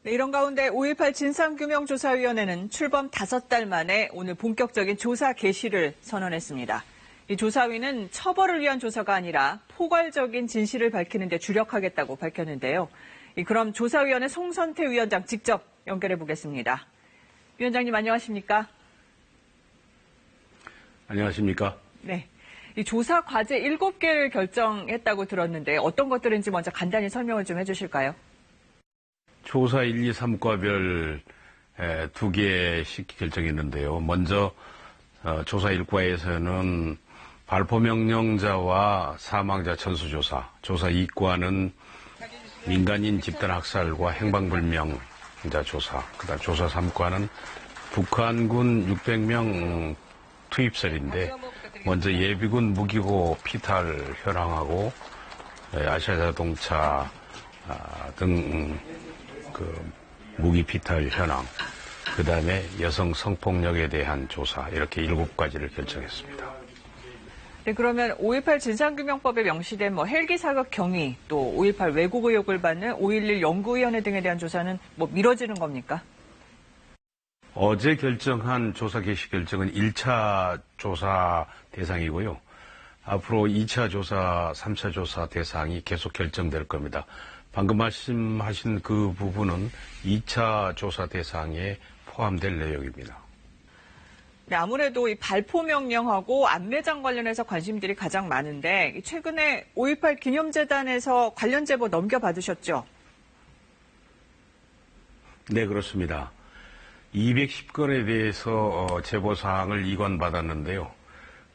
네, 이런 가운데 5.18 진상규명조사위원회는 출범 5달 만에 오늘 본격적인 조사 개시를 선언했습니다. 이 조사위는 처벌을 위한 조사가 아니라 포괄적인 진실을 밝히는 데 주력하겠다고 밝혔는데요. 그럼 조사위원회 송선태 위원장 직접 연결해 보겠습니다. 위원장님 안녕하십니까? 안녕하십니까? 네. 이 조사 과제 7개를 결정했다고 들었는데 어떤 것들인지 먼저 간단히 설명을 좀 해주실까요? 조사 1, 2, 3과별 2개씩 결정했는데요. 먼저 조사 1과에서는 발포명령자와 사망자 전수조사, 조사 2과는 민간인 집단 학살과 행방불명자 조사, 그다음 조사 3과는 북한군 600명 투입설인데 먼저 예비군 무기고 피탈 현황하고 아시아자동차 등 무기 피탈 현황, 그 다음에 여성 성폭력에 대한 조사, 이렇게 7가지를 결정했습니다. 네, 그러면 5.18 진상규명법에 명시된 헬기 사격 경위, 또 5.18 왜곡 의혹을 받는 5.11 연구위원회 등에 대한 조사는 미뤄지는 겁니까? 어제 결정한 조사 개시 결정은 1차 조사 대상이고요. 앞으로 2차 조사, 3차 조사 대상이 계속 결정될 겁니다. 방금 말씀하신 그 부분은 2차 조사 대상에 포함될 내용입니다. 네, 아무래도 이 발포 명령하고 안매장 관련해서 관심들이 가장 많은데 최근에 5.18 기념재단에서 관련 제보 넘겨받으셨죠? 네, 그렇습니다. 210건에 대해서 제보사항을 이관받았는데요.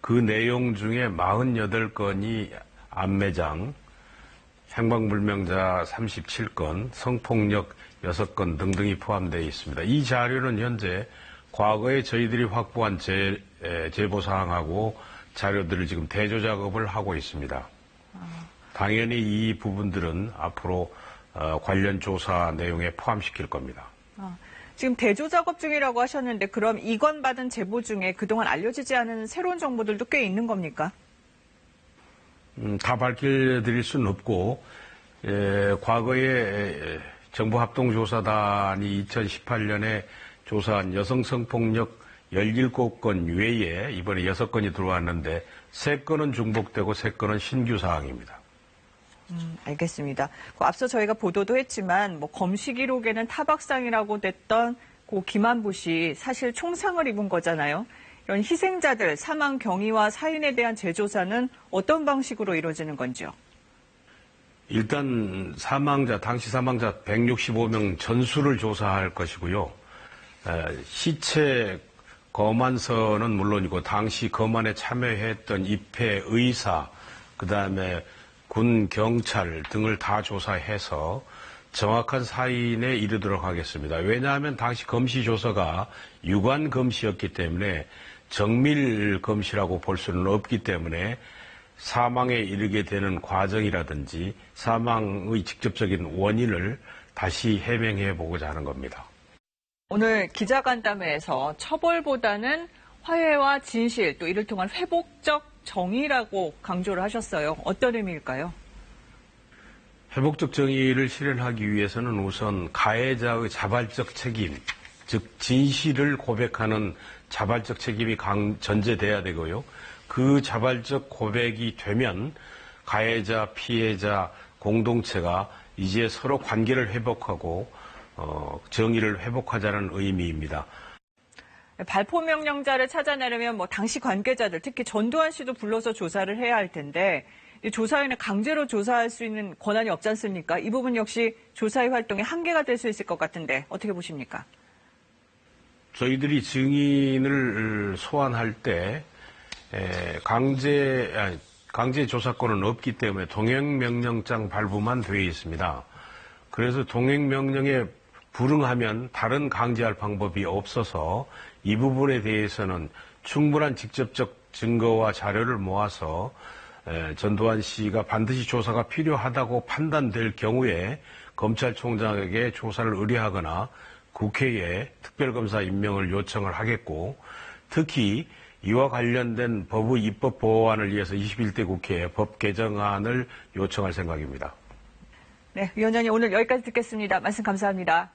그 내용 중에 48건이 안매장, 행방불명자 37건, 성폭력 6건 등등이 포함되어 있습니다. 이 자료는 현재 과거에 저희들이 확보한 제보사항하고 자료들을 지금 대조 작업을 하고 있습니다. 당연히 이 부분들은 앞으로 관련 조사 내용에 포함시킬 겁니다. 지금 대조 작업 중이라고 하셨는데 그럼 이관받은 제보 중에 그동안 알려지지 않은 새로운 정보들도 꽤 있는 겁니까? 다 밝혀드릴 수는 없고, 과거에 정부합동조사단이 2018년에 조사한 여성 성폭력 17건 외에 이번에 6건이 들어왔는데 3건은 중복되고 3건은 신규 사항입니다. 알겠습니다. 앞서 저희가 보도도 했지만 검시 기록에는 타박상이라고 됐던 고 김한부 씨 사실 총상을 입은 거잖아요. 이런 희생자들 사망 경위와 사인에 대한 재조사는 어떤 방식으로 이루어지는 건지요? 일단 당시 사망자 165명 전수를 조사할 것이고요. 시체 검안서는 물론이고 당시 검안에 참여했던 입회 의사, 그다음에 군 경찰 등을 다 조사해서 정확한 사인에 이르도록 하겠습니다. 왜냐하면 당시 검시 조사가 유관 검시였기 때문에 정밀 검시라고 볼 수는 없기 때문에 사망에 이르게 되는 과정이라든지 사망의 직접적인 원인을 다시 해명해 보고자 하는 겁니다. 오늘 기자간담회에서 처벌보다는 화해와 진실, 또 이를 통한 회복적 정의라고 강조를 하셨어요. 어떤 의미일까요? 회복적 정의를 실현하기 위해서는 우선 가해자의 자발적 책임, 즉 진실을 고백하는 자발적 책임이 전제돼야 되고요. 그 자발적 고백이 되면 가해자, 피해자, 공동체가 이제 서로 관계를 회복하고 정의를 회복하자는 의미입니다. 발포 명령자를 찾아내려면 당시 관계자들, 특히 전두환 씨도 불러서 조사를 해야 할 텐데 조사위는 강제로 조사할 수 있는 권한이 없지 않습니까? 이 부분 역시 조사위 활동의 한계가 될 수 있을 것 같은데 어떻게 보십니까? 저희들이 증인을 소환할 때 강제 조사권은 없기 때문에 동행명령장 발부만 되어 있습니다. 그래서 동행명령에 불응하면 다른 강제할 방법이 없어서 이 부분에 대해서는 충분한 직접적 증거와 자료를 모아서 전두환 씨가 반드시 조사가 필요하다고 판단될 경우에 검찰총장에게 조사를 의뢰하거나 국회에 특별검사 임명을 요청을 하겠고, 특히 이와 관련된 법의 입법 보완을 위해서 21대 국회에 법 개정안을 요청할 생각입니다. 네, 위원장님 오늘 여기까지 듣겠습니다. 말씀 감사합니다.